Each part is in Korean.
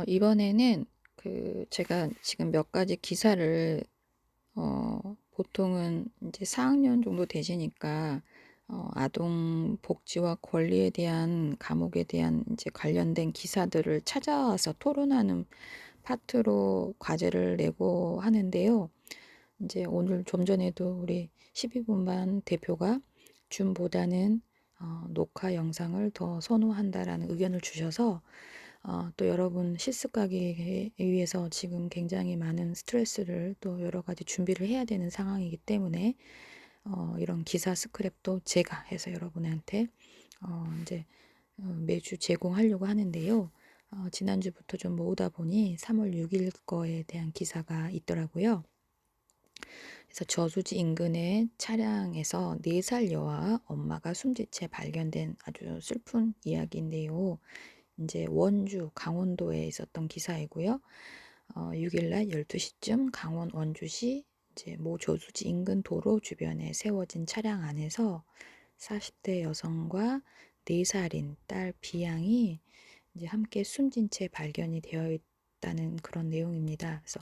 이번에는 제가 지금 몇 가지 기사를 보통은 이제 4학년 정도 되시니까 아동 복지와 권리에 대한 과목에 대한 이제 관련된 기사들을 찾아와서 토론하는 파트로 과제를 내고 하는데요. 이제 오늘 좀 전에도 우리 12분 반 대표가 줌보다는 녹화 영상을 더 선호한다라는 의견을 주셔서 또 여러분 실습 가기 위해서 지금 굉장히 많은 스트레스를 또 여러 가지 준비를 해야 되는 상황이기 때문에 이런 기사 스크랩도 제가 해서 여러분한테 이제 매주 제공하려고 하는데요. 지난주부터 좀 모으다 보니 3월 6일 거에 대한 기사가 있더라고요. 그래서 저수지 인근의 차량에서 4살 여아 엄마가 숨진 채 발견된 아주 슬픈 이야기인데요. 이제 원주, 강원도에 있었던 기사이고요. 6일 날 12시쯤 강원 원주시 이제 모 저수지 인근 도로 주변에 세워진 차량 안에서 40대 여성과 4살인 딸 비양이 이제 함께 숨진 채 발견이 되어 있다는 그런 내용입니다. 그래서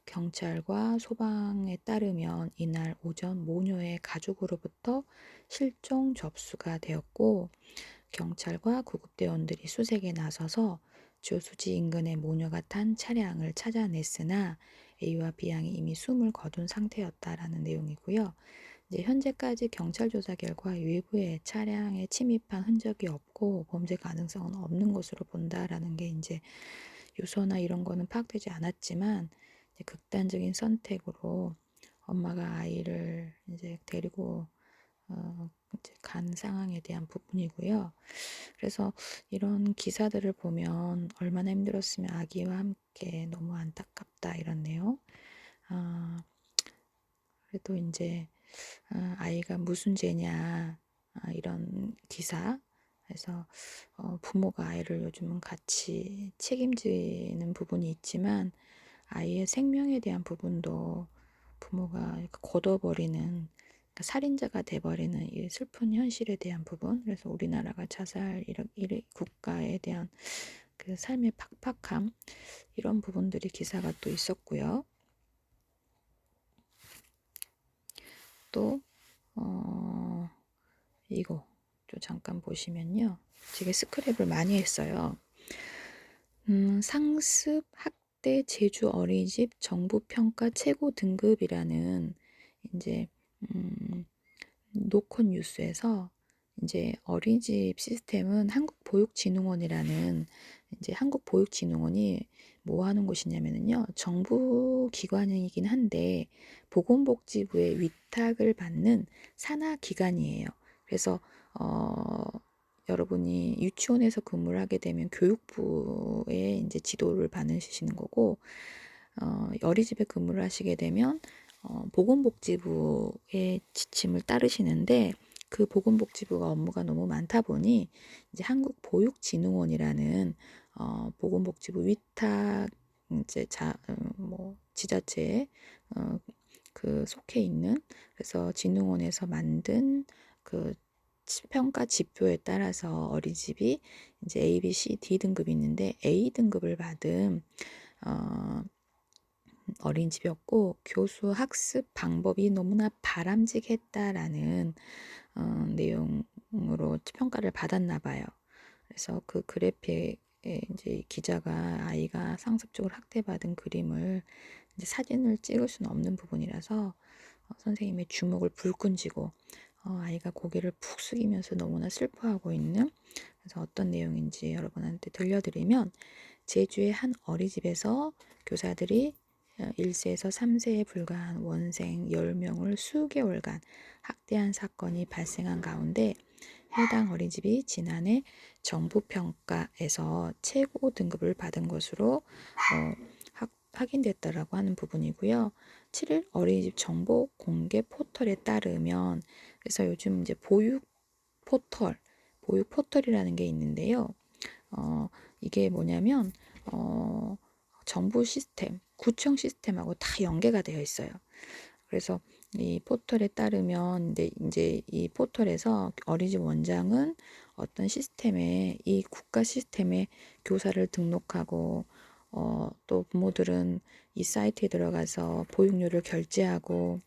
경찰과 소방에 따르면 이날 오전 모녀의 가족으로부터 실종 접수가 되었고 경찰과 구급대원들이 수색에 나서서 조수지 인근의 모녀가 탄 차량을 찾아냈으나 A와 B양이 이미 숨을 거둔 상태였다라는 내용이고요. 이제 현재까지 경찰 조사 결과 외부에 차량에 침입한 흔적이 없고 범죄 가능성은 없는 것으로 본다라는 게 이제 유서나 이런 거는 파악되지 않았지만 이제 극단적인 선택으로 엄마가 아이를 이제 데리고 이제 간 상황에 대한 부분이고요. 그래서 이런 기사들을 보면 얼마나 힘들었으면 아기와 함께 너무 안타깝다 이런 내용. 아, 그래도 이제 아이가 무슨 죄냐 이런 기사. 그래서 부모가 아이를 요즘은 같이 책임지는 부분이 있지만 아이의 생명에 대한 부분도 부모가 이렇게 걷어버리는 그러니까 살인자가 돼버리는 이 슬픈 현실에 대한 부분. 그래서 우리나라가 자살 이런 국가에 대한 그 삶의 팍팍함 이런 부분들이 기사가 또 있었고요. 또 이거 좀 잠깐 보시면요. 제가 스크랩을 많이 했어요. 상습 학대 제주 어린이집 정부 평가 최고 등급이라는 이제 음, 노컷 뉴스에서 이제 어린이집 시스템은 한국보육진흥원이라는 이제 한국보육진흥원이 뭐 하는 곳이냐면요. 정부 기관이긴 한데 보건복지부의 위탁을 받는 산하 기관이에요. 그래서 어, 여러분이 유치원에서 근무를 하게 되면 교육부의 이제 지도를 받으시는 거고 어린이집에 근무를 하시게 되면 보건복지부의 지침을 따르시는데 그 보건복지부가 업무가 너무 많다 보니 이제 한국보육진흥원이라는 보건복지부 위탁 이제 뭐 지자체에 어, 그 속해 있는 그래서 진흥원에서 만든 그 평가 지표에 따라서 어린이집이 이제 A, B, C, D 등급이 있는데 A 등급을 받은 어, 어린이집이었고 교수 학습 방법이 너무나 바람직했다라는 내용으로 평가를 받았나 봐요. 그래서 그 그래픽에 이제 기자가 아이가 상습적으로 학대받은 그림을 이제 사진을 찍을 수는 없는 부분이라서 선생님의 주먹을 불끈 쥐고 아이가 고개를 푹 숙이면서 너무나 슬퍼하고 있는 그래서 어떤 내용인지 여러분한테 들려드리면 제주의 한 어린이집에서 교사들이 1세에서 3세에 불과한 원생 10명을 수개월간 학대한 사건이 발생한 가운데 해당 어린이집이 지난해 정부평가에서 최고 등급을 받은 것으로 확인됐다라고 하는 부분이고요. 7일 어린이집 정보 공개 포털에 따르면 그래서 요즘 이제 보육 포털이라는 게 있는데요. 이게 뭐냐면 정부 시스템, 구청 시스템하고 다 연계가 되어 있어요. 그래서 이 포털에 따르면 이제 이 포털에서 어린이집 원장은 어떤 시스템에 이 국가 시스템에 교사를 등록하고 또 부모들은 이 사이트에 들어가서 보육료를 결제하고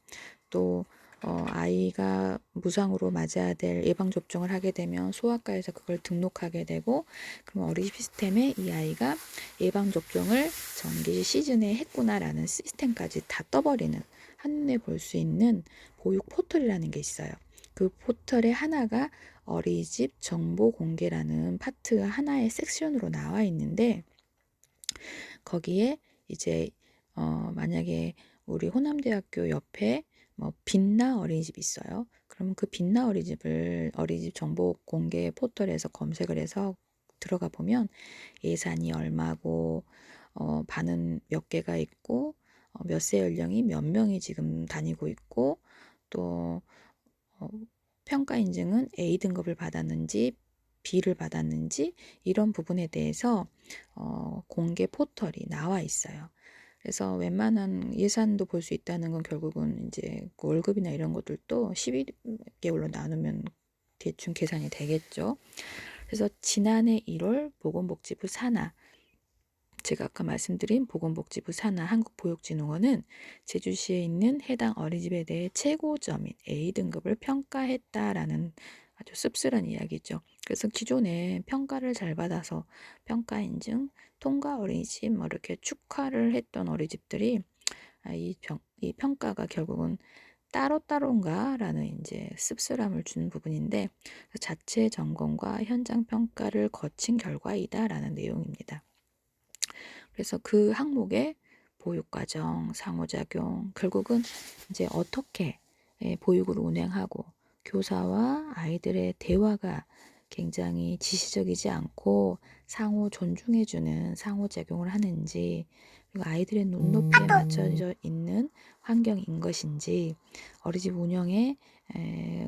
또 아이가 무상으로 맞아야 될 예방접종을 하게 되면 소아과에서 그걸 등록하게 되고 그럼 어린이집 시스템에 이 아이가 예방접종을 정기 시즌에 했구나라는 시스템까지 다 떠버리는 한눈에 볼 수 있는 보육 포털이라는 게 있어요. 그 포털의 하나가 어린이집 정보 공개라는 파트가 하나의 섹션으로 나와 있는데 거기에 이제 만약에 우리 호남대학교 옆에 뭐 빛나 어린이집이 있어요. 그러면 그 빛나 어린이집 정보 공개 포털에서 검색을 해서 들어가 보면 예산이 얼마고 반은 몇 개가 있고 몇 세 연령이 몇 명이 지금 다니고 있고 또 평가 인증은 A 등급을 받았는지 B를 받았는지 이런 부분에 대해서 공개 포털이 나와 있어요. 그래서 웬만한 예산도 볼 수 있다는 건 결국은 이제 그 월급이나 이런 것들도 12개월로 나누면 대충 계산이 되겠죠. 그래서 지난해 1월 보건복지부 산하 제가 아까 말씀드린 보건복지부 산하 한국보육진흥원은 제주시에 있는 해당 어린이집에 대해 최고점인 A등급을 평가했다라는 아주 씁쓸한 이야기죠. 그래서 기존에 평가를 잘 받아서 평가 인증, 통과 어린이집 뭐 이렇게 축하를 했던 어린이집들이 이 평가가 결국은 따로따로인가라는 이제 씁쓸함을 주는 부분인데 자체 점검과 현장 평가를 거친 결과이다라는 내용입니다. 그래서 그 항목에 보육과정, 상호작용, 결국은 이제 어떻게 보육을 운행하고 교사와 아이들의 대화가 굉장히 지시적이지 않고 상호 존중해주는 상호작용을 하는지, 그리고 아이들의 눈높이에 맞춰져 있는 환경인 것인지, 어린이집 운영에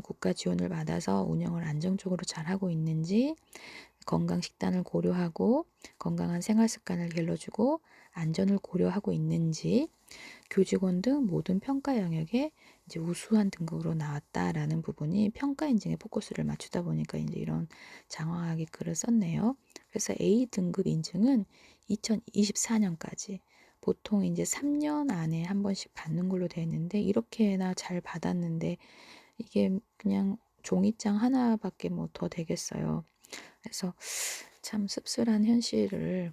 국가 지원을 받아서 운영을 안정적으로 잘하고 있는지, 건강식단을 고려하고 건강한 생활습관을 길러주고 안전을 고려하고 있는지 교직원 등 모든 평가 영역에 이제 우수한 등급으로 나왔다라는 부분이 평가 인증에 포커스를 맞추다 보니까 이제 이런 장황하게 글을 썼네요. 그래서 A 등급 인증은 2024년까지 보통 이제 3년 안에 한 번씩 받는 걸로 되어 있는데 이렇게나 잘 받았는데 이게 그냥 종이장 하나밖에 뭐 더 되겠어요. 그래서 참 씁쓸한 현실을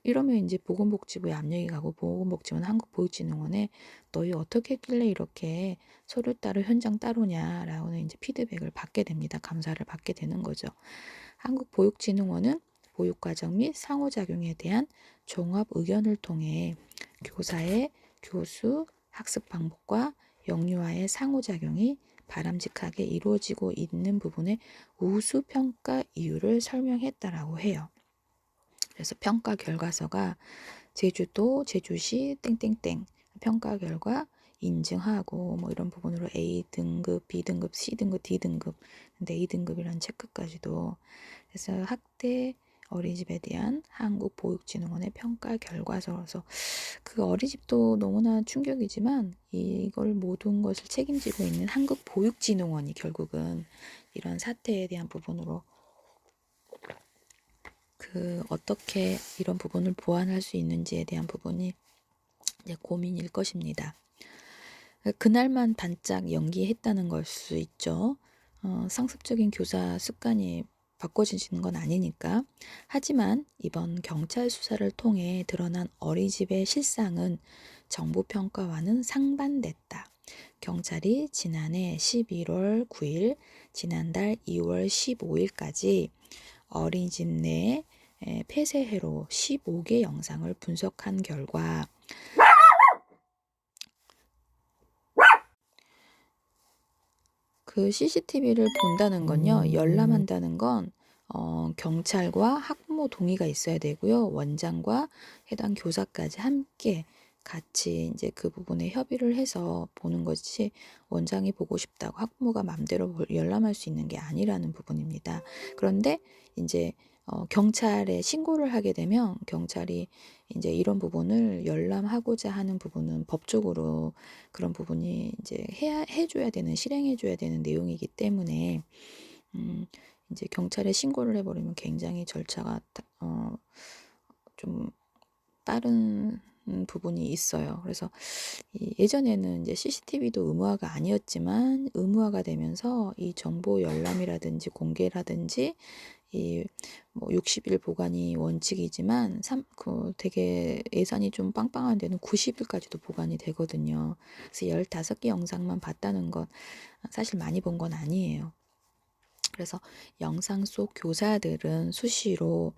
이러면 이제 보건복지부에 압력이 가고 보건복지부는 한국보육진흥원에 너희 어떻게 했길래 이렇게 서류 따로 현장 따로냐라고는 이제 피드백을 받게 됩니다. 감사를 받게 되는 거죠. 한국보육진흥원은 보육과정 및 상호작용에 대한 종합 의견을 통해 교사의 교수, 학습 방법과 영유아의 상호작용이 바람직하게 이루어지고 있는 부분의 우수 평가 이유를 설명했다라고 해요. 그래서 평가 결과서가 제주도, 제주시 땡땡땡 평가 결과 인증하고 뭐 이런 부분으로 A 등급, B 등급, C 등급, D 등급, 근데 A 등급이라는 체크까지도 그래서 학대 어린이집에 대한 한국보육진흥원의 평가 결과서라서 그 어린이집도 너무나 충격이지만 이걸 모든 것을 책임지고 있는 한국보육진흥원이 결국은 이런 사태에 대한 부분으로 그 어떻게 이런 부분을 보완할 수 있는지에 대한 부분이 이제 고민일 것입니다. 그날만 반짝 연기했다는 걸 수 있죠. 상습적인 교사 습관이 바꿔지는 건 아니니까. 하지만 이번 경찰 수사를 통해 드러난 어린이집의 실상은 정부 평가와는 상반됐다. 경찰이 지난해 11월 9일, 지난달 2월 15일까지 어린이집 내 폐쇄회로 15개 영상을 분석한 결과 그 CCTV를 본다는 건요, 열람한다는 건 경찰과 학부모 동의가 있어야 되고요, 원장과 해당 교사까지 함께 같이 이제 그 부분에 협의를 해서 보는 것이 원장이 보고 싶다고 학부모가 마음대로 열람할 수 있는 게 아니라는 부분입니다. 그런데 이제 경찰에 신고를 하게 되면 경찰이 이제 이런 부분을 열람하고자 하는 부분은 법적으로 그런 부분이 이제 해 줘야 되는 실행해 줘야 되는 내용이기 때문에 음 이제 경찰에 신고를 해 버리면 굉장히 절차가 좀 빠른 부분이 있어요. 그래서 예전에는 이제 CCTV도 의무화가 아니었지만 의무화가 되면서 이 정보 열람이라든지 공개라든지 이 뭐 60일 보관이 원칙이지만 되게 예산이 좀 빵빵한 데는 90일까지도 보관이 되거든요. 그래서 15개 영상만 봤다는 건 사실 많이 본 건 아니에요. 그래서 영상 속 교사들은 수시로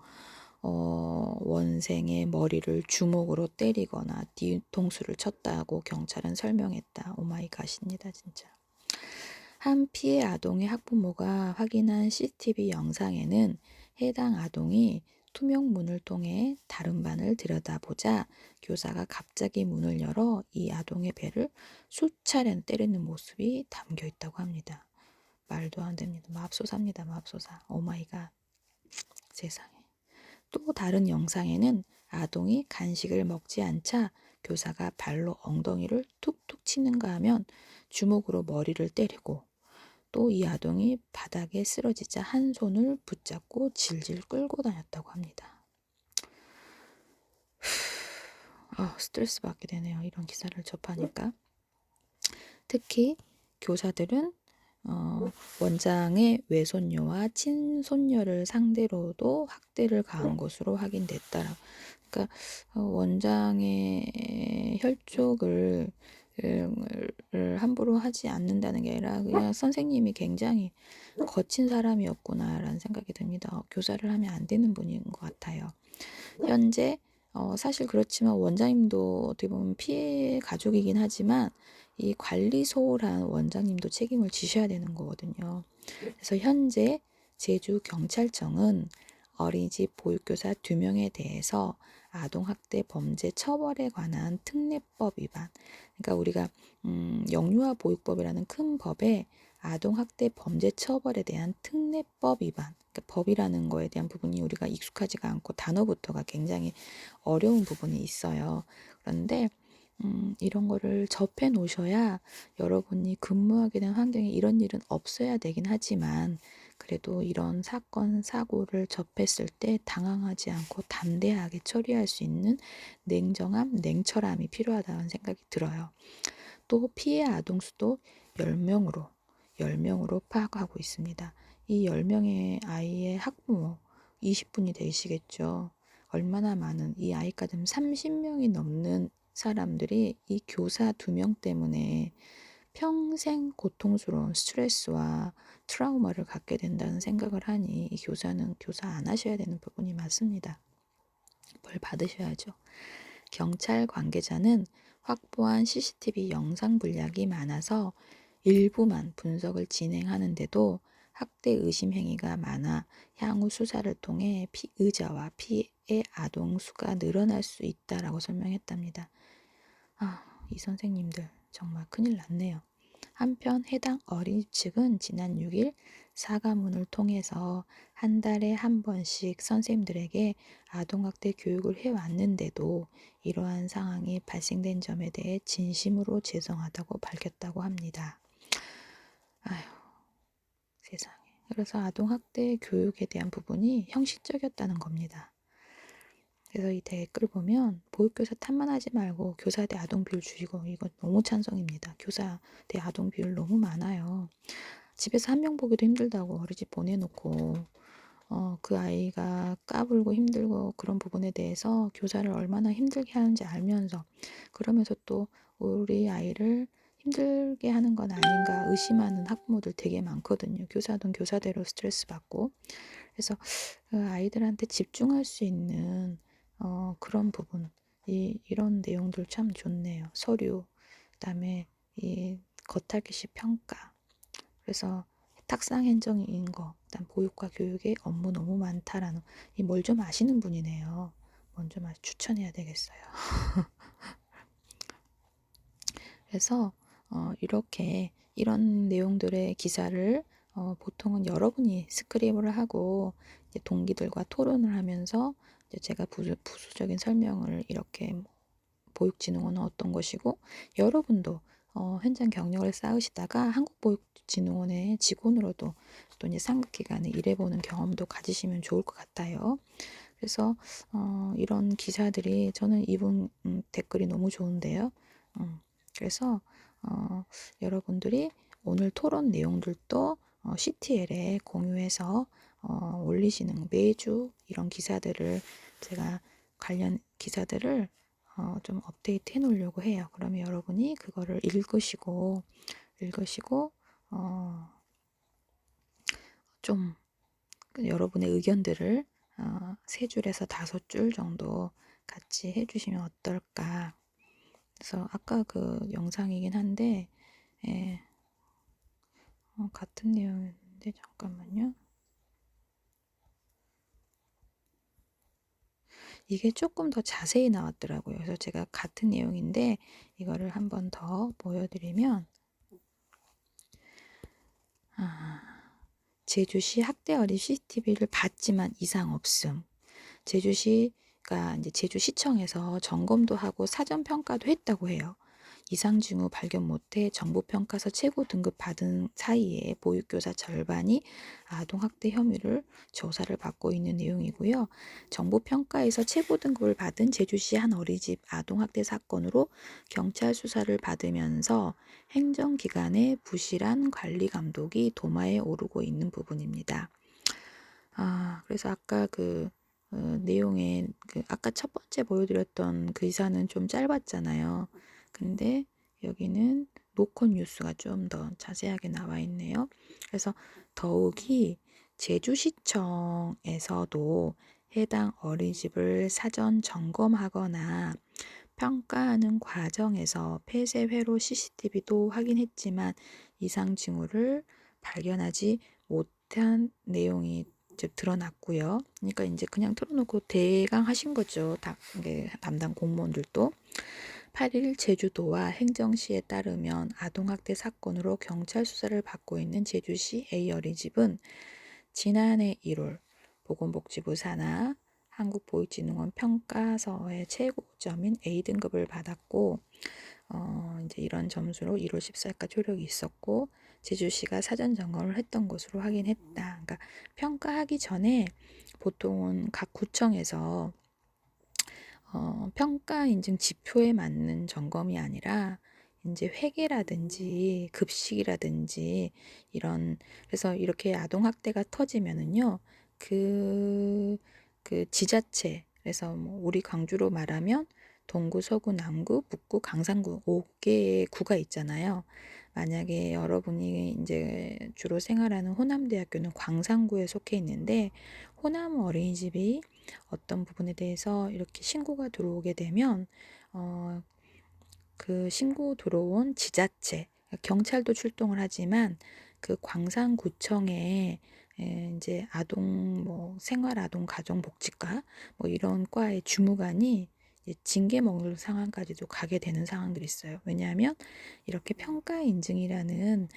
원생의 머리를 주먹으로 때리거나 뒤통수를 쳤다고 경찰은 설명했다. 오마이갓입니다, 진짜. 한 피해 아동의 학부모가 확인한 CCTV 영상에는 해당 아동이 투명 문을 통해 다른 반을 들여다보자 교사가 갑자기 문을 열어 이 아동의 배를 수차례 때리는 모습이 담겨 있다고 합니다. 말도 안 됩니다. 맙소사입니다. 맙소사. 오마이갓. 세상에. 또 다른 영상에는 아동이 간식을 먹지 않자 교사가 발로 엉덩이를 툭툭 치는가 하면 주먹으로 머리를 때리고 또 이 아동이 바닥에 쓰러지자 한 손을 붙잡고 질질 끌고 다녔다고 합니다. 스트레스 받게 되네요. 이런 기사를 접하니까. 특히 교사들은 원장의 외손녀와 친손녀를 상대로도 학대를 가한 것으로 확인됐다. 그러니까 원장의 혈족을 함부로 하지 않는다는 게 아니라 그냥 선생님이 굉장히 거친 사람이었구나라는 생각이 듭니다. 교사를 하면 안 되는 분인 것 같아요. 현재 사실 그렇지만 원장님도 어떻게 보면 피해 가족이긴 하지만 이 관리 소홀한 원장님도 책임을 지셔야 되는 거거든요. 그래서 현재 제주경찰청은 어린이집 보육교사 2명에 대해서 아동학대 범죄 처벌에 관한 특례법 위반, 그러니까 우리가 영유아 보육법이라는 큰 법에 아동학대 범죄 처벌에 대한 특례법 위반, 그러니까 법이라는 거에 대한 부분이 우리가 익숙하지가 않고 단어부터가 굉장히 어려운 부분이 있어요. 그런데 이런 거를 접해 놓으셔야 여러분이 근무하게 된 환경에 이런 일은 없어야 되긴 하지만 그래도 이런 사건, 사고를 접했을 때 당황하지 않고 담대하게 처리할 수 있는 냉정함, 냉철함이 필요하다는 생각이 들어요. 또 피해 아동 수도 10명으로 파악하고 있습니다. 이 10명의 아이의 학부모 20분이 되시겠죠. 얼마나 많은 이 아이까지 30명이 넘는 사람들이 이 교사 2명 때문에 평생 고통스러운 스트레스와 트라우마를 갖게 된다는 생각을 하니 이 교사는 교사 안 하셔야 되는 부분이 맞습니다. 벌 받으셔야죠. 경찰 관계자는 확보한 CCTV 영상 분량이 많아서 일부만 분석을 진행하는데도 학대 의심 행위가 많아 향후 수사를 통해 피의자와 피해 아동 수가 늘어날 수 있다라고 설명했답니다. 이 선생님들 정말 큰일 났네요. 한편 해당 어린이집 측은 지난 6일 사과문을 통해서 한 달에 한 번씩 선생님들에게 아동학대 교육을 해왔는데도 이러한 상황이 발생된 점에 대해 진심으로 죄송하다고 밝혔다고 합니다. 아휴, 세상에. 그래서 아동학대 교육에 대한 부분이 형식적이었다는 겁니다. 그래서 이 댓글 보면 보육교사 탓만하지 말고 교사 대 아동 비율 줄이고, 이거 너무 찬성입니다. 교사 대 아동 비율 너무 많아요. 집에서 한 명 보기도 힘들다고 어린이집 보내놓고 그 아이가 까불고 힘들고 그런 부분에 대해서 교사를 얼마나 힘들게 하는지 알면서, 그러면서 또 우리 아이를 힘들게 하는 건 아닌가 의심하는 학부모들 되게 많거든요. 교사든 교사대로 스트레스 받고. 그래서 그 아이들한테 집중할 수 있는 그런 부분, 이런 내용들 참 좋네요. 서류, 그다음에 이 겉핥기식 평가. 그래서 탁상 행정인 거, 그다음 보육과 교육의 업무 너무 많다라는, 이 뭘 좀 아시는 분이네요. 먼저 추천해야 되겠어요. 그래서 이렇게 이런 내용들의 기사를 보통은 여러분이 스크립을 하고 이제 동기들과 토론을 하면서 이제 제가 부수적인 설명을 이렇게 보육진흥원은 어떤 것이고 여러분도 현장 경력을 쌓으시다가 한국보육진흥원의 직원으로도 또 이제 상급기관에 일해보는 경험도 가지시면 좋을 것 같아요. 그래서 이런 기사들이 저는 이분 댓글이 너무 좋은데요. 그래서 여러분들이 오늘 토론 내용들도 CTL에 공유해서 올리시는 매주 이런 기사들을 제가 관련 기사들을 좀 업데이트 해 놓으려고 해요. 그러면 여러분이 그거를 읽으시고 좀 여러분의 의견들을 3줄에서 5줄 정도 같이 해주시면 어떨까. 그래서 아까 그 영상이긴 한데 예, 같은 내용인데 잠깐만요. 이게 조금 더 자세히 나왔더라고요. 그래서 제가 같은 내용인데 이거를 한번 더 보여드리면 제주시 학대 어린 CCTV를 봤지만 이상 없음. 제주시가 이제 제주시청에서 점검도 하고 사전 평가도 했다고 해요. 이상 징후 발견 못해 정보평가서 최고 등급 받은 사이에 보육교사 절반이 아동학대 혐의를 조사를 받고 있는 내용이고요. 정보평가에서 최고 등급을 받은 제주시 한 어린이집 아동학대 사건으로 경찰 수사를 받으면서 행정기관의 부실한 관리 감독이 도마에 오르고 있는 부분입니다. 그래서 아까 그 내용에 아까 첫 번째 보여드렸던 그 기사는 좀 짧았잖아요. 근데 여기는 노컷 뉴스가 좀 더 자세하게 나와 있네요. 그래서 더욱이 제주시청에서도 해당 어린이집을 사전 점검하거나 평가하는 과정에서 폐쇄 회로 CCTV도 확인했지만 이상 징후를 발견하지 못한 내용이 이제 드러났고요. 그러니까 이제 그냥 틀어놓고 대강 하신 거죠. 담당 공무원들도. 8일 제주도와 행정시에 따르면 아동학대 사건으로 경찰 수사를 받고 있는 제주시 A 어린이집은 지난해 1월 보건복지부 산하 한국보육진흥원 평가서의 최고점인 A등급을 받았고 이제 이런 점수로 1월 14일까지 효력이 있었고 제주시가 사전 점검을 했던 것으로 확인했다. 그러니까 평가하기 전에 보통은 각 구청에서 평가 인증 지표에 맞는 점검이 아니라 이제 회계라든지 급식이라든지 이런 그래서 이렇게 아동 학대가 터지면은요 그 지자체 그래서 뭐 우리 광주로 말하면 동구, 서구, 남구, 북구, 강산구 5개의 구가 있잖아요. 만약에 여러분이 이제 주로 생활하는 호남대학교는 광산구에 속해 있는데 호남 어린이집이 어떤 부분에 대해서 이렇게 신고가 들어오게 되면 그 신고 들어온 지자체 경찰도 출동을 하지만 그 광산구청에 이제 아동 뭐 생활아동 가정복지과 뭐 이런 과의 주무관이 징계 먹는 상황까지도 가게 되는 상황들이 있어요. 왜냐하면 이렇게 평가 인증이라는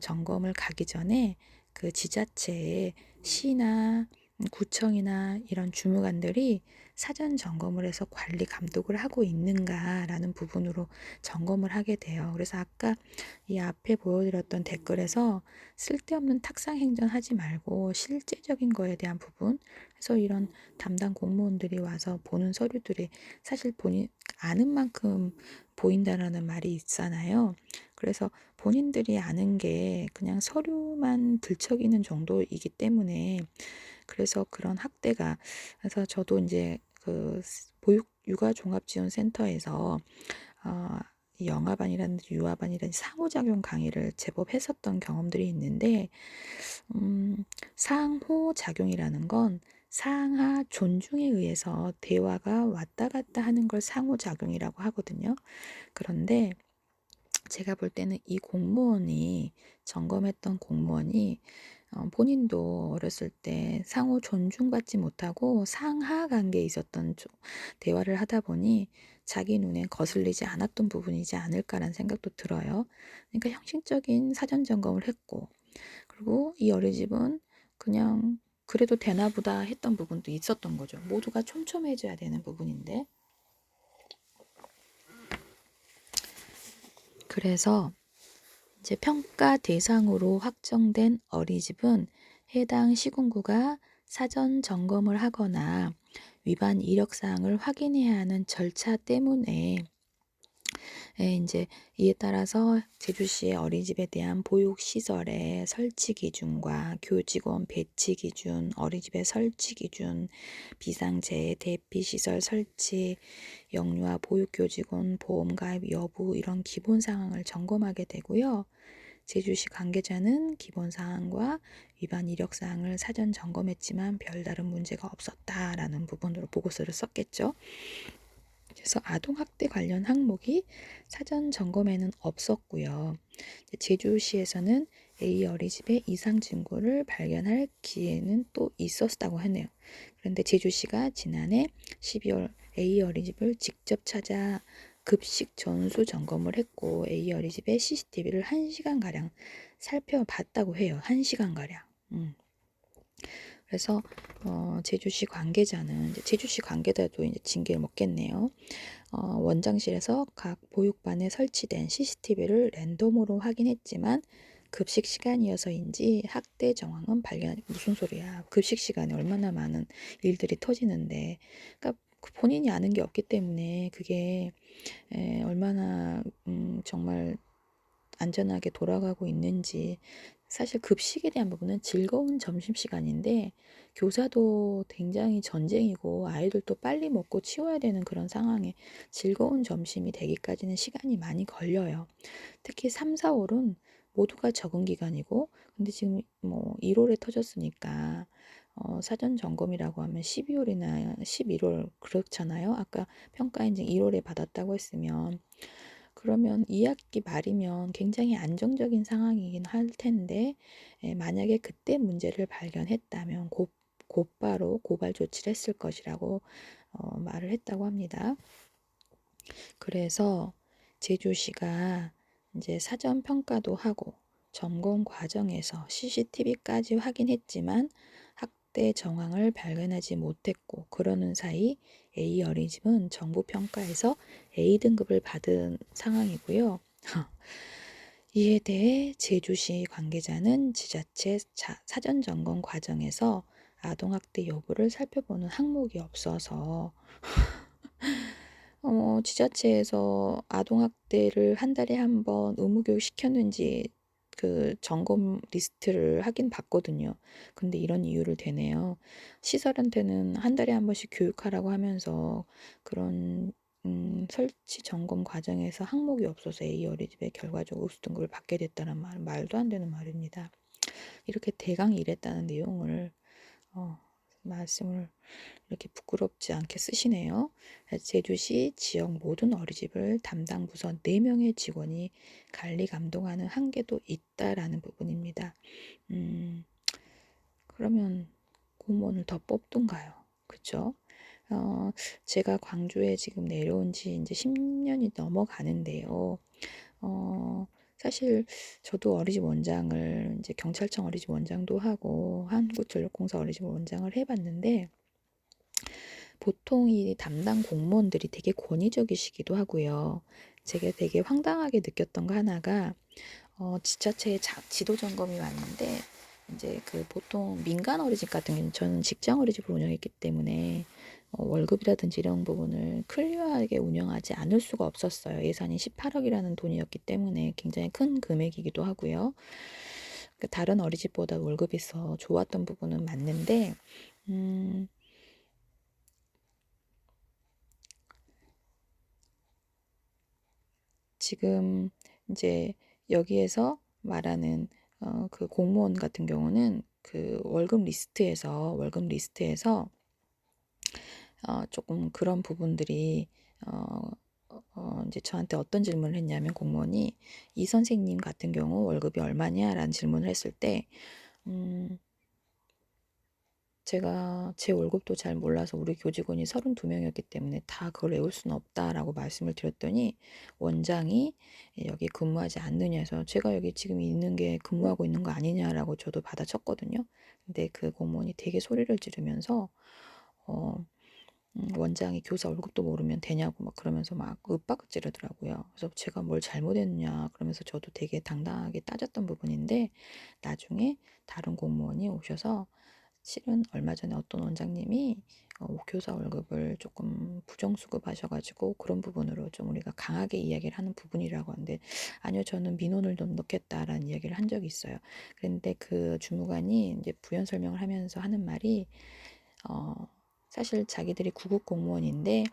점검을 가기 전에 그 지자체의 시나 구청이나 이런 주무관들이 사전 점검을 해서 관리 감독을 하고 있는가라는 부분으로 점검을 하게 돼요. 그래서 아까 이 앞에 보여드렸던 댓글에서 쓸데없는 탁상 행전하지 말고 실제적인 거에 대한 부분 그래서 이런 담당 공무원들이 와서 보는 서류들이 사실 본인 아는 만큼 보인다라는 말이 있잖아요. 그래서 본인들이 아는 게 그냥 서류만 들춰기는 정도이기 때문에 그래서 그런 학대가 그래서 저도 이제 그 보육 육아 종합 지원 센터에서 어 영아반이라든지 유아반이라든지 상호작용 강의를 제법 했었던 경험들이 있는데 상호작용이라는 건 상하 존중에 의해서 대화가 왔다 갔다 하는 걸 상호작용이라고 하거든요. 그런데 제가 볼 때는 이 공무원이 점검했던 공무원이 본인도 어렸을 때 상호 존중받지 못하고 상하 관계에 있었던 대화를 하다 보니 자기 눈에 거슬리지 않았던 부분이지 않을까라는 생각도 들어요. 그러니까 형식적인 사전 점검을 했고 그리고 이 어린이집은 그냥 그래도 되나 보다 했던 부분도 있었던 거죠. 모두가 촘촘해져야 되는 부분인데. 그래서 이제 평가 대상으로 확정된 어린이집은 해당 시군구가 사전 점검을 하거나 위반 이력사항을 확인해야 하는 절차 때문에 이제 이에 따라서 제주시의 어린이집에 대한 보육시설의 설치 기준과 교직원 배치 기준, 어린이집의 설치 기준, 비상재해 대피시설 설치, 영유아 보육교직원 보험가입 여부 이런 기본 사항을 점검하게 되고요. 제주시 관계자는 기본 사항과 위반 이력 사항을 사전 점검했지만 별다른 문제가 없었다라는 부분으로 보고서를 썼겠죠. 그래서 아동학대 관련 항목이 사전 점검에는 없었고요. 제주시에서는 A 어린이집의 이상 징후를 발견할 기회는 또 있었다고 하네요. 그런데 제주시가 지난해 12월 A 어린이집을 직접 찾아 급식 전수 점검을 했고 A 어린이집의 CCTV를 1시간가량 살펴봤다고 해요. 1시간가량. 그래서 제주시 관계자는 제주시 관계자도 이제 징계를 먹겠네요. 원장실에서 각 보육반에 설치된 CCTV를 랜덤으로 확인했지만 급식 시간이어서인지 학대 정황은 발견하지 무슨 소리야. 급식 시간에 얼마나 많은 일들이 터지는데 그러니까 본인이 아는 게 없기 때문에 그게 얼마나 정말 안전하게 돌아가고 있는지 사실 급식에 대한 부분은 즐거운 점심시간인데 교사도 굉장히 전쟁이고 아이들도 빨리 먹고 치워야 되는 그런 상황에 즐거운 점심이 되기까지는 시간이 많이 걸려요. 특히 3, 4월은 모두가 적응 기간이고 근데 지금 뭐 1월에 터졌으니까 사전 점검이라고 하면 12월이나 11월 그렇잖아요. 아까 평가 인증 1월에 받았다고 했으면 그러면 2학기 말이면 굉장히 안정적인 상황이긴 할 텐데 만약에 그때 문제를 발견했다면 곧바로 고발 조치를 했을 것이라고 말을 했다고 합니다. 그래서 제주시가 이제 사전 평가도 하고 점검 과정에서 CCTV까지 확인했지만 학대 정황을 발견하지 못했고 그러는 사이 A 어린이집은 정부 평가에서 A 등급을 받은 상황이고요. 이에 대해 제주시 관계자는 지자체 사전 점검 과정에서 아동학대 여부를 살펴보는 항목이 없어서 지자체에서 아동학대를 한 달에 한 번 의무교육 시켰는지 그 점검 리스트를 하긴 봤거든요. 근데 이런 이유를 대네요. 시설한테는 한 달에 한 번씩 교육하라고 하면서 그런 설치 점검 과정에서 항목이 없어서 A 어린이집에 결과적으로 우수 등급을 받게 됐다는 말도 안 되는 말입니다. 이렇게 대강 이랬다는 내용을 말씀을 이렇게 부끄럽지 않게 쓰시네요. 제주시 지역 모든 어린이집을 담당 부서 4명의 직원이 관리 감독하는 한계도 있다라는 부분입니다. 그러면 공무원을 더 뽑든가요? 그쵸? 제가 광주에 지금 내려온 지 이제 10년이 넘어가는데요. 사실 저도 어린이집 원장을 이제 경찰청 어린이집 원장도 하고 한국전력공사 어린이집 원장을 해봤는데 보통 이 담당 공무원들이 되게 권위적이시기도 하고요. 제가 되게 황당하게 느꼈던 거 하나가 지자체에 지도 점검이 왔는데 이제 그 보통 민간 어린이집 같은 경우는 저는 직장 어린이집을 운영했기 때문에 월급이라든지 이런 부분을 클리어하게 운영하지 않을 수가 없었어요. 예산이 18억이라는 돈이었기 때문에 굉장히 큰 금액이기도 하고요. 다른 어린이집보다 월급이 더 좋았던 부분은 맞는데 지금 이제 여기에서 말하는 그 공무원 같은 경우는 그 월급 리스트에서 조금 그런 부분들이 이제 저한테 어떤 질문을 했냐면 공무원이 이 선생님 같은 경우 월급이 얼마냐라는 질문을 했을 때 제가 제 월급도 잘 몰라서 우리 교직원이 32명이었기 때문에 다 그걸 외울 수는 없다라고 말씀을 드렸더니 원장이 여기 근무하지 않느냐 해서 제가 여기 지금 있는 게 근무하고 있는 거 아니냐라고 저도 받아쳤거든요. 근데 그 공무원이 되게 소리를 지르면서 어 원장이 교사 월급도 모르면 되냐고 막 그러면서 막 윽박지르더라고요. 그래서 제가 뭘 잘못했냐 그러면서 저도 되게 당당하게 따졌던 부분인데 나중에 다른 공무원이 오셔서 실은 얼마 전에 어떤 원장님이 교사 월급을 조금 부정수급 하셔가지고 그런 부분으로 좀 우리가 강하게 이야기를 하는 부분이라고 하는데 아니요 저는 민원을 좀 넣겠다라는 이야기를 한 적이 있어요. 그런데 그 주무관이 이제 부연 설명을 하면서 하는 말이 어, 사실 자기들이 구급 공무원인데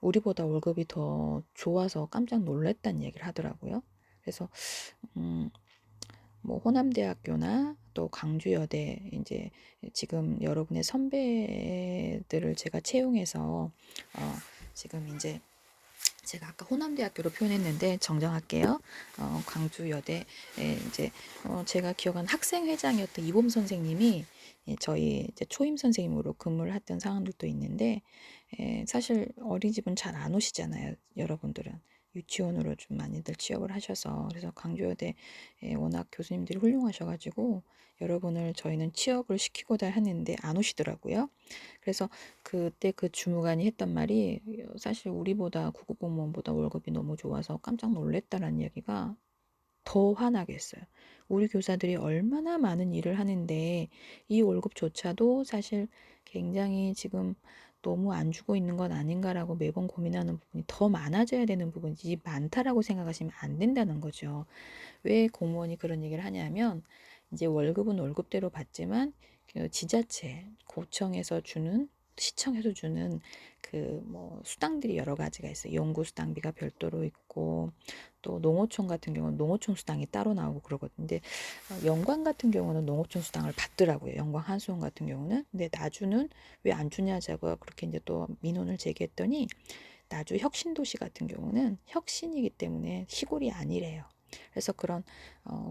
우리보다 월급이 더 좋아서 깜짝 놀랐다는 얘기를 하더라고요. 그래서 음, 뭐 호남대학교나 또 강주여대 이제 지금 여러분의 선배들을 제가 채용해서 지금 이제 제가 아까 호남대학교로 표현했는데 정정할게요. 광주여대 이제 제가 기억한 학생회장이었던 이봄 선생님이 저희 이제 초임 선생님으로 근무를 했던 상황들도 있는데 사실 어린이집은 잘 안 오시잖아요. 여러분들은 유치원으로 좀 많이들 취업을 하셔서 그래서 광주여대 워낙 교수님들이 훌륭하셔가지고 여러분을 저희는 취업을 시키고자 했는데 안 오시더라고요. 그래서 그때 그 주무관이 했던 말이 사실 우리보다 구급 공무원보다 월급이 너무 좋아서 깜짝 놀랐다라는 이야기가 더 화나게 했어요. 우리 교사들이 얼마나 많은 일을 하는데 이 월급조차도 사실 굉장히 지금 너무 안 주고 있는 건 아닌가라고 매번 고민하는 부분이 더 많아져야 되는 부분이지 많다라고 생각하시면 안 된다는 거죠. 왜 공무원이 그런 얘기를 하냐면 이제 월급은 월급대로 받지만 그 지자체, 고청에서 주는 시청에서 주는 그 뭐 수당들이 여러 가지가 있어요. 연구 수당비가 별도로 있고 또 농어촌 같은 경우는 농어촌 수당이 따로 나오고 그러거든요. 근데 영광 같은 경우는 농어촌 수당을 받더라고요. 영광 한수원 같은 경우는. 근데 나주는 왜 안 주냐자고 그렇게 이제 또 민원을 제기했더니 나주 혁신도시 같은 경우는 혁신이기 때문에 시골이 아니래요. 그래서 그런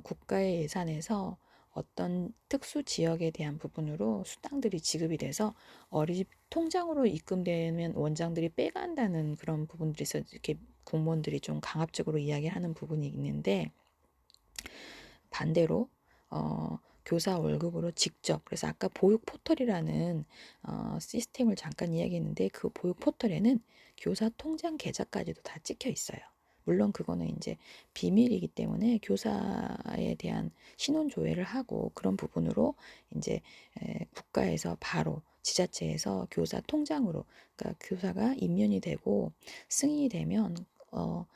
국가의 예산에서 어떤 특수 지역에 대한 부분으로 수당들이 지급이 돼서 어린이집 통장으로 입금되면 원장들이 빼간다는 그런 부분들이 있어 이렇게 공무원들이 좀 강압적으로 이야기하는 부분이 있는데 반대로 교사 월급으로 직접 그래서 아까 보육 포털이라는 시스템을 잠깐 이야기했는데 그 보육 포털에는 교사 통장 계좌까지도 다 찍혀 있어요. 물론 그거는 이제 비밀이기 때문에 교사에 대한 신원 조회를 하고 그런 부분으로 이제 국가에서 바로 지자체에서 교사 통장으로 그러니까 교사가 임명이 되고 승인이 되면 뭐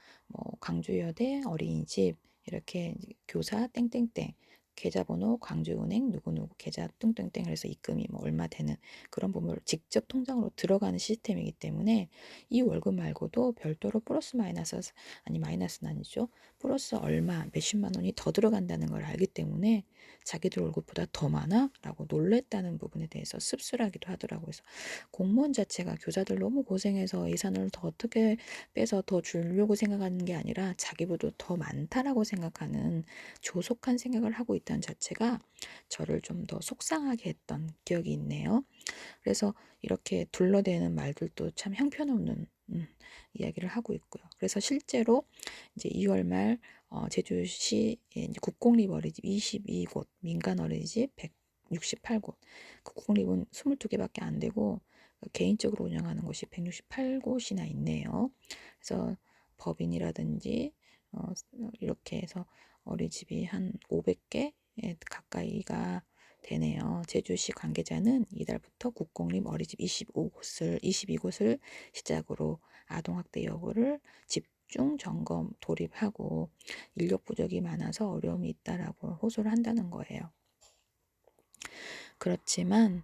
광주여대 어린이집 이렇게 교사 땡땡땡 계좌번호 광주은행 누구누구 계좌 뚱땡땡 해서 입금이 뭐 얼마 되는 그런 부분을 직접 통장으로 들어가는 시스템이기 때문에 이 월급 말고도 별도로 플러스 마이너스 아니 마이너스는 아니죠. 플러스 얼마 몇십만 원이 더 들어간다는 걸 알기 때문에 자기들 월급보다 더 많아? 라고 놀랬다는 부분에 대해서 씁쓸하기도 하더라고요. 그래서 공무원 자체가 교사들 너무 고생해서 예산을 더 어떻게 빼서 더 주려고 생각하는 게 아니라 자기보다 더 많다라고 생각하는 조속한 생각을 하고 있다는 자체가 저를 좀 더 속상하게 했던 기억이 있네요. 그래서 이렇게 둘러대는 말들도 참 형편없는 이야기를 하고 있고요. 그래서 실제로 이제 2월 말 제주시 이제 국공립 어린이집 22곳, 민간 어린이집 168곳, 그 국공립은 22개밖에 안 되고 개인적으로 운영하는 곳이 168곳이나 있네요. 그래서 법인이라든지 이렇게 해서 어린이집이 한 500개 가까이가 되네요. 제주시 관계자는 이달부터 국공립 어린이집 22곳을 시작으로 아동학대 여부를 집중 점검 돌입하고 인력 부족이 많아서 어려움이 있다라고 호소를 한다는 거예요. 그렇지만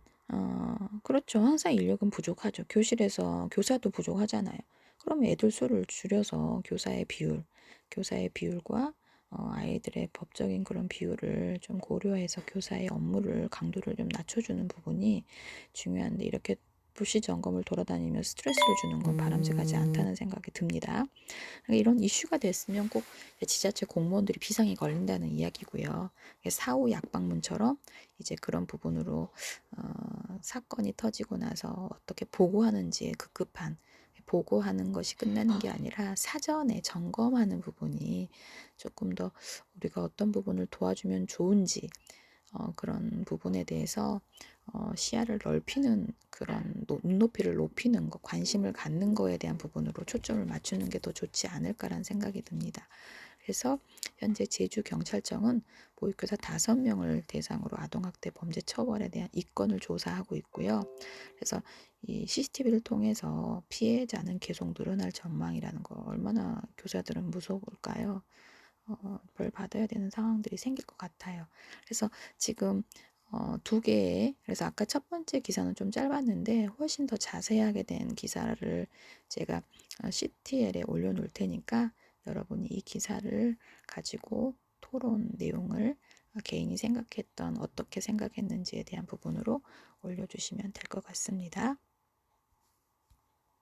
그렇죠. 항상 인력은 부족하죠. 교실에서 교사도 부족하잖아요. 그럼 애들 수를 줄여서 교사의 비율과 아이들의 법적인 그런 비율을 좀 고려해서 교사의 업무를 강도를 좀 낮춰주는 부분이 중요한데 이렇게 부시 점검을 돌아다니며 스트레스를 주는 건 바람직하지 않다는 생각이 듭니다. 이런 이슈가 됐으면 꼭 지자체 공무원들이 비상이 걸린다는 이야기고요. 사후 약방문처럼 이제 그런 부분으로 사건이 터지고 나서 어떻게 보고하는지에 급급한 보고하는 것이 끝나는 게 아니라 사전에 점검하는 부분이 조금 더 우리가 어떤 부분을 도와주면 좋은지 그런 부분에 대해서 시야를 넓히는 그런 눈높이를 높이는 것, 관심을 갖는 거에 대한 부분으로 초점을 맞추는 게 더 좋지 않을까라는 생각이 듭니다. 그래서 현재 제주경찰청은 보육교사 5명을 대상으로 아동학대 범죄 처벌에 대한 입건을 조사하고 있고요. 그래서 이 CCTV를 통해서 피해자는 계속 늘어날 전망이라는 거 얼마나 교사들은 무서울까요? 벌 받아야 되는 상황들이 생길 것 같아요. 그래서 지금 2개의 그래서 아까 첫 번째 기사는 좀 짧았는데 훨씬 더 자세하게 된 기사를 제가 CTL에 올려놓을 테니까 여러분이 이 기사를 가지고 토론 내용을 개인이 생각했던 어떻게 생각했는지에 대한 부분으로 올려주시면 될 것 같습니다.